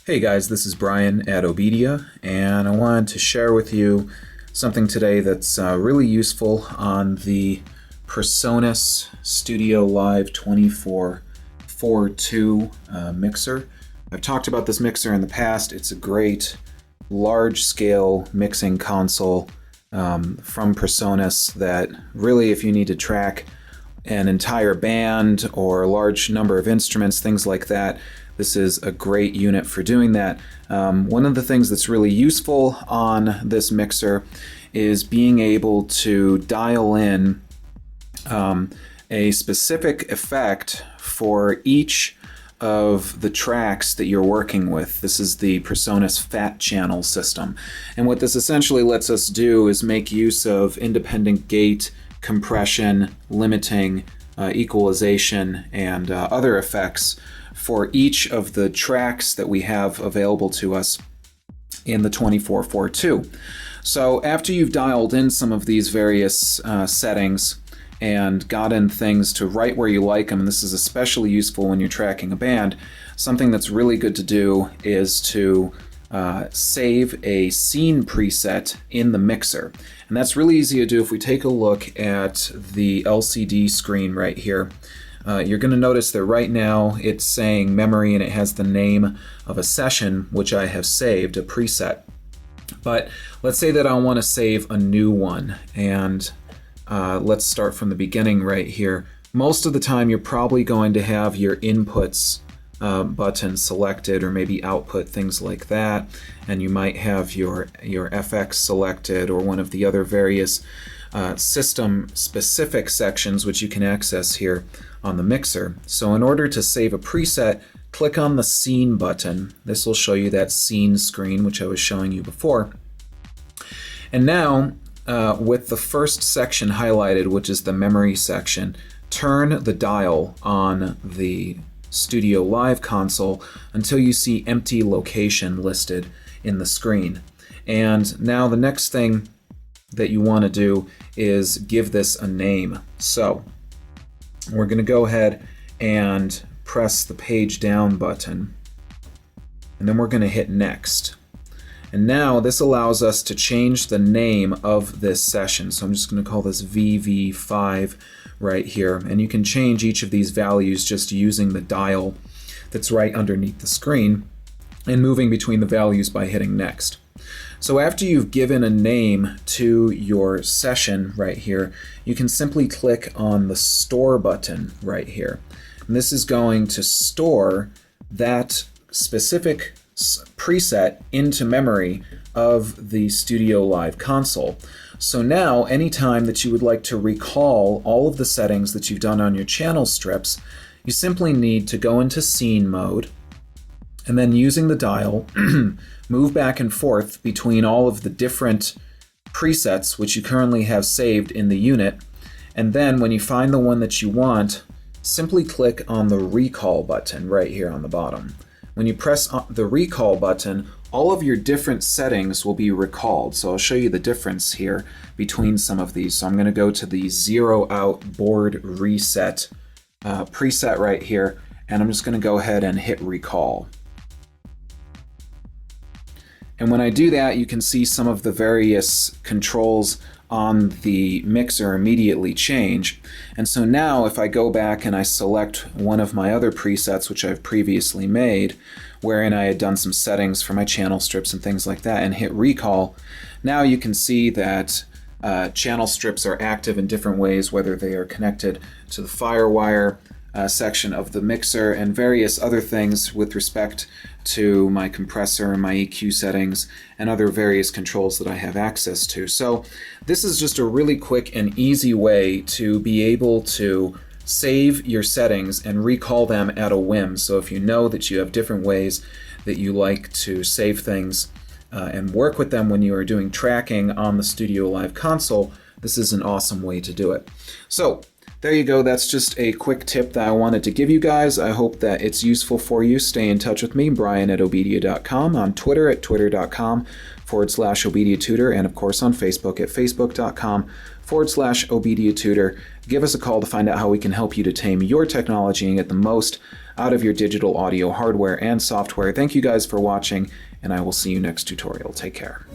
Hey guys, this is Brian at OBEDIA, and I wanted to share with you something today that's really useful on the PreSonus StudioLive 2442 mixer. I've talked about this mixer in the past. It's a great large-scale mixing console from PreSonus that really, if you need to track an entire band or a large number of instruments, things like that, this is a great unit for doing that. One of the things that's really useful on this mixer is being able to dial in a specific effect for each of the tracks that you're working with. This is the PreSonus Fat Channel system. And what this essentially lets us do is make use of independent gate, compression, limiting, equalization, and other effects for each of the tracks that we have available to us in the 2442. So after you've dialed in some of these various settings and gotten things to right where you like them, and this is especially useful when you're tracking a band, something that's really good to do is to save a scene preset in the mixer. And that's really easy to do. If we take a look at the LCD screen right here, you're going to notice that right now it's saying memory and it has the name of a session which I have saved, a preset. But let's say that I want to save a new one, and let's start from the beginning right here. Most of the time you're probably going to have your inputs button selected, or maybe output, things like that, and you might have your FX selected, or one of the other various system specific sections which you can access here on the mixer. So in order to save a preset, click on the scene button. This will show you that scene screen which I was showing you before. And now with the first section highlighted, which is the memory section, turn the dial on the StudioLive console until you see empty location listed in the screen. And now the next thing that you want to do is give this a name. So we're going to go ahead and press the page down button, and then we're going to hit next. And now this allows us to change the name of this session. So I'm just going to call this VV5 right here, and you can change each of these values just using the dial that's right underneath the screen and moving between the values by hitting next. So after you've given a name to your session right here, you can simply click on the store button right here. And this is going to store that specific preset into memory of the StudioLive console. So now anytime that you would like to recall all of the settings that you've done on your channel strips, you simply need to go into scene mode, and then using the dial, move back and forth between all of the different presets which you currently have saved in the unit. And then when you find the one that you want, simply click on the recall button right here on the bottom. When you press the recall button, all of your different settings will be recalled. So I'll show you the difference here between some of these. So I'm going to go to the zero out board reset preset right here, and I'm just going to go ahead and hit recall. And when I do that, you can see some of the various controls on the mixer immediately change. And so now if I go back and I select one of my other presets which I've previously made, wherein I had done some settings for my channel strips and things like that, and hit recall, now you can see that channel strips are active in different ways, whether they are connected to the FireWire section of the mixer and various other things with respect to my compressor, my EQ settings, and other various controls that I have access to. So this is just a really quick and easy way to be able to save your settings and recall them at a whim. So if you know that you have different ways that you like to save things and work with them when you are doing tracking on the StudioLive console, this is an awesome way to do it. So there you go. That's just a quick tip that I wanted to give you guys. I hope that it's useful for you. Stay in touch with me, Brian at OBEDIA.com, on Twitter at twitter.com/OBEDIA Tutor, and of course on Facebook at facebook.com/OBEDIA Tutor. Give us a call to find out how we can help you to tame your technology and get the most out of your digital audio hardware and software. Thank you guys for watching, and I will see you next tutorial. Take care.